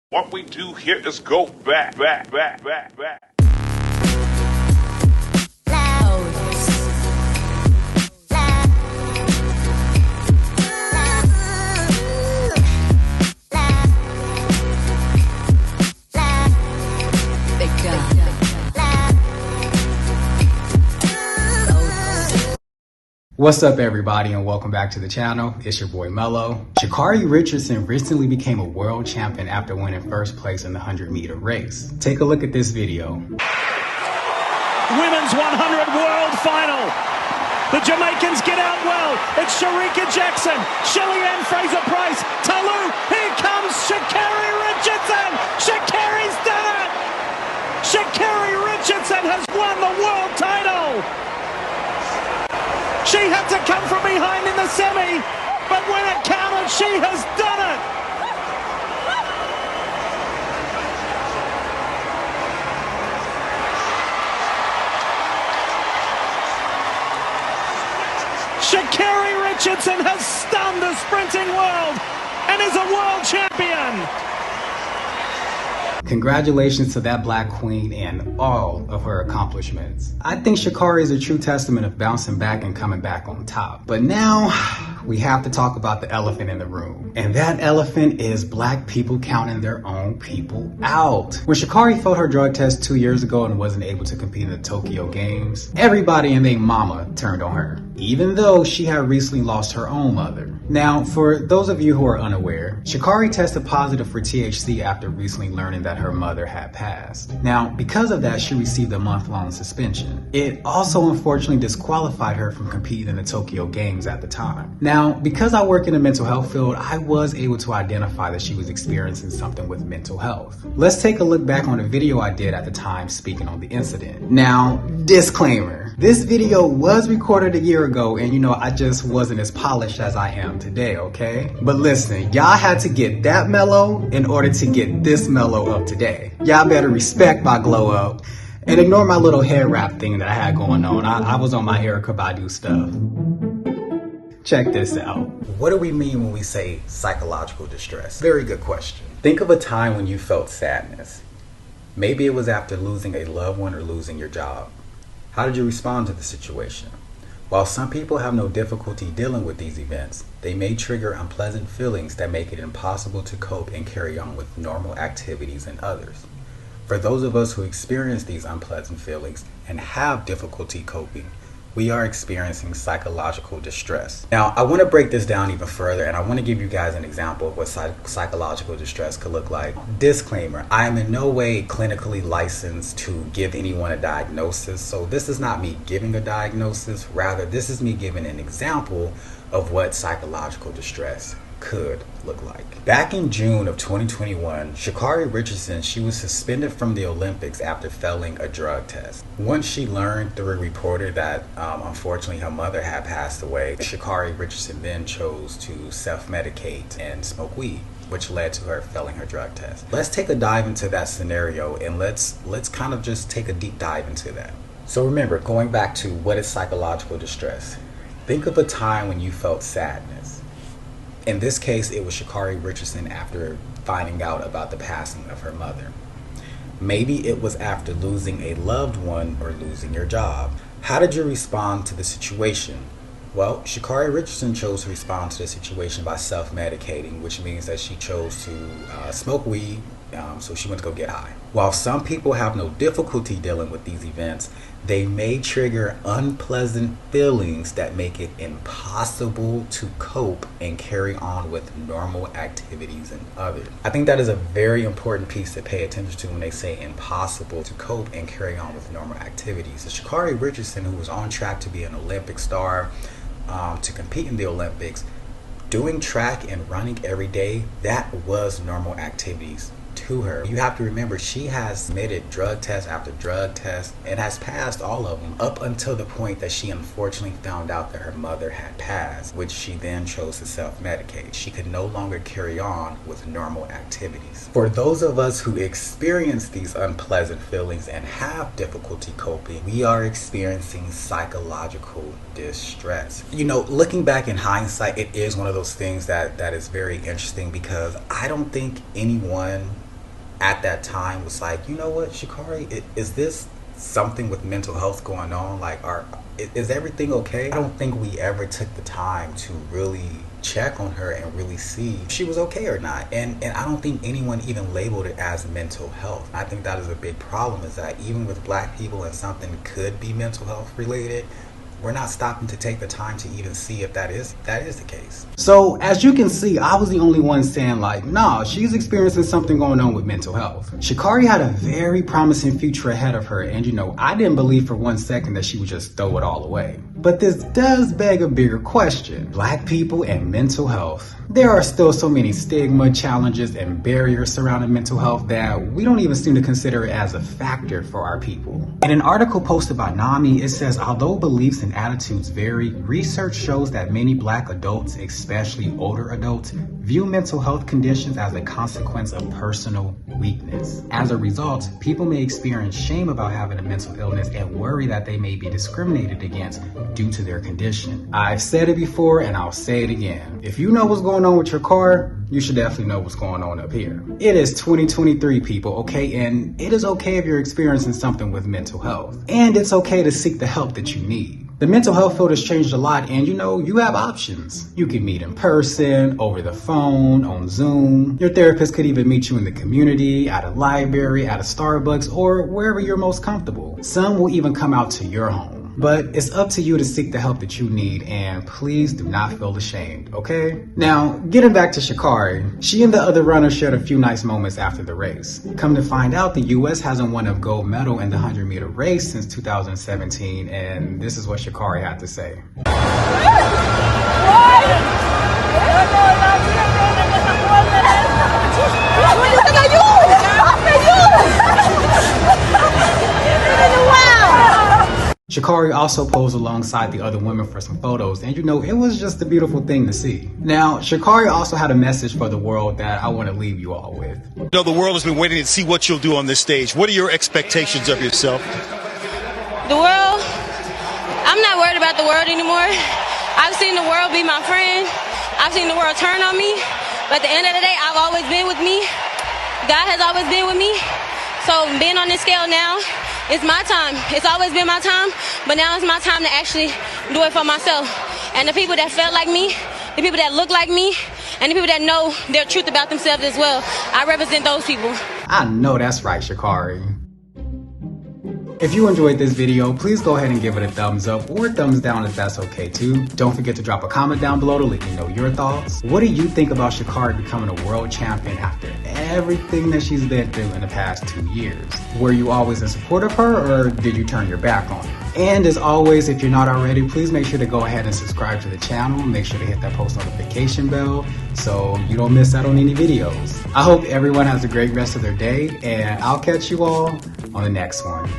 What we do here is go back. What's up, everybody, and welcome back to the channel. It's your boy Mello. Sha'Carri Richardson recently became a world champion after winning first place in the 100-meter race. Take a look at this video. Women's 100 world final. The Jamaicans get out well. It's Sha'Carri Jackson, Shelly-Ann Fraser-Price, Talou. Here comes Sha'Carri Richardson. Sha'Carri's done it. Sha'Carri Richardson has won the world title. She had to come from behind in the semi, but when it counted, she has done it. Sha'Carri Richardson has stunned the sprinting world and is a world champion. Congratulations to that black queen and all of her accomplishments. I think Sha'Carri is a true testament of bouncing back and coming back on top. But now we have to talk about the elephant in the room. And that elephant is black people counting their own people out. When Sha'Carri failed her drug test 2 years ago and wasn't able to compete in the Tokyo Games, everybody and their mama turned on her, even though she had recently lost her own mother. Now, for those of you who are unaware, Sha'Carri tested positive for THC after recently learning that her mother had passed. Now, because of that, she received a month-long suspension. It also unfortunately disqualified her from competing in the Tokyo Games at the time. Now, because I work in the mental health field, I was able to identify that she was experiencing something with mental health. Let's take a look back on a video I did at the time speaking on the incident. Now, disclaimer. This video was recorded a year ago, and I just wasn't as polished as I am today, okay? But listen, y'all had to get that mellow in order to get this mellow up today. Y'all better respect my glow up and ignore my little hair wrap thing that I had going on. I was on my Erykah Badu stuff. Check this out. What do we mean when we say psychological distress? Very good question. Think of a time when you felt sadness. Maybe it was after losing a loved one or losing your job. How did you respond to the situation? While some people have no difficulty dealing with these events, they may trigger unpleasant feelings that make it impossible to cope and carry on with normal activities in others. For those of us who experience these unpleasant feelings and have difficulty coping, we are experiencing psychological distress. Now, I want to break this down even further, and I want to give you guys an example of what psychological distress could look like. Disclaimer, I am in no way clinically licensed to give anyone a diagnosis, so this is not me giving a diagnosis. Rather, this is me giving an example of what psychological distress could look like. Back in June of 2021, Sha'Carri Richardson, she was suspended from the Olympics after failing a drug test. Once she learned through a reporter that unfortunately her mother had passed away, Sha'Carri Richardson then chose to self-medicate and smoke weed, which led to her failing her drug test. Let's take a dive into that scenario, and let's kind of just take a deep dive into that. So remember, going back to what is psychological distress, think of a time when you felt sadness. In this case, it was Sha'Carri Richardson after finding out about the passing of her mother. Maybe it was after losing a loved one or losing your job. How did you respond to the situation? Well, Sha'Carri Richardson chose to respond to the situation by self-medicating, which means that she chose to smoke weed, so she went to go get high. While some people have no difficulty dealing with these events, they may trigger unpleasant feelings that make it impossible to cope and carry on with normal activities and others. I think that is a very important piece to pay attention to when they say impossible to cope and carry on with normal activities. So Sha'Carri Richardson, who was on track to be an Olympic star, to compete in the Olympics, doing track and running every day, that was normal activities to her. You have to remember, she has submitted drug test after drug test and has passed all of them up until the point that she unfortunately found out that her mother had passed, which she then chose to self-medicate. She could no longer carry on with normal activities. For those of us who experience these unpleasant feelings and have difficulty coping, we are experiencing psychological distress. Looking back in hindsight, it is one of those things that is very interesting, because I don't think anyone at that time was like, you know what, Sha'Carri, is this something with mental health going on? Like, is everything okay? I don't think we ever took the time to really check on her and really see if she was okay or not. And I don't think anyone even labeled it as mental health. I think that is a big problem, is that even with black people and something could be mental health related, we're not stopping to take the time to even see if that is the case. So as you can see, I was the only one saying like, nah, she's experiencing something going on with mental health. Sha'Carri had a very promising future ahead of her, and you know, I didn't believe for one second that she would just throw it all away. But this does beg a bigger question. Black people and mental health. There are still so many stigma, challenges, and barriers surrounding mental health that we don't even seem to consider it as a factor for our people. In an article posted by NAMI, it says, although beliefs and attitudes vary, research shows that many black adults, especially older adults, view mental health conditions as a consequence of personal weakness. As a result, people may experience shame about having a mental illness and worry that they may be discriminated against due to their condition. I've said it before and I'll say it again. If you know what's going on with your car, you should definitely know what's going on up here. It is 2023, people, okay? And it is okay if you're experiencing something with mental health. And it's okay to seek the help that you need. The mental health field has changed a lot, and you know, you have options. You can meet in person, over the phone, on Zoom. Your therapist could even meet you in the community, at a library, at a Starbucks, or wherever you're most comfortable. Some will even come out to your home. But it's up to you to seek the help that you need, and please do not feel ashamed, okay? Now, getting back to Sha'Carri, she and the other runners shared a few nice moments after the race. Come to find out, the U.S. hasn't won a gold medal in the 100-meter race since 2017, and this is what Sha'Carri had to say. Sha'Carri also posed alongside the other women for some photos, and you know, it was just a beautiful thing to see. Now, Sha'Carri also had a message for the world that I want to leave you all with. You know, the world has been waiting to see what you'll do on this stage. What are your expectations of yourself? The world, I'm not worried about the world anymore. I've seen the world be my friend. I've seen the world turn on me. But at the end of the day, I've always been with me. God has always been with me. So being on this scale now, it's my time. It's always been my time, but now it's my time to actually do it for myself. And the people that felt like me, the people that look like me, and the people that know their truth about themselves as well, I represent those people. I know that's right, Sha'Carri. If you enjoyed this video, please go ahead and give it a thumbs up or a thumbs down if that's okay too. Don't forget to drop a comment down below to let me know your thoughts. What do you think about Sha'Carri becoming a world champion after everything that she's been through in the past 2 years? Were you always in support of her, or did you turn your back on her? And as always, if you're not already, please make sure to go ahead and subscribe to the channel. Make sure to hit that post notification bell so you don't miss out on any videos. I hope everyone has a great rest of their day, and I'll catch you all on the next one.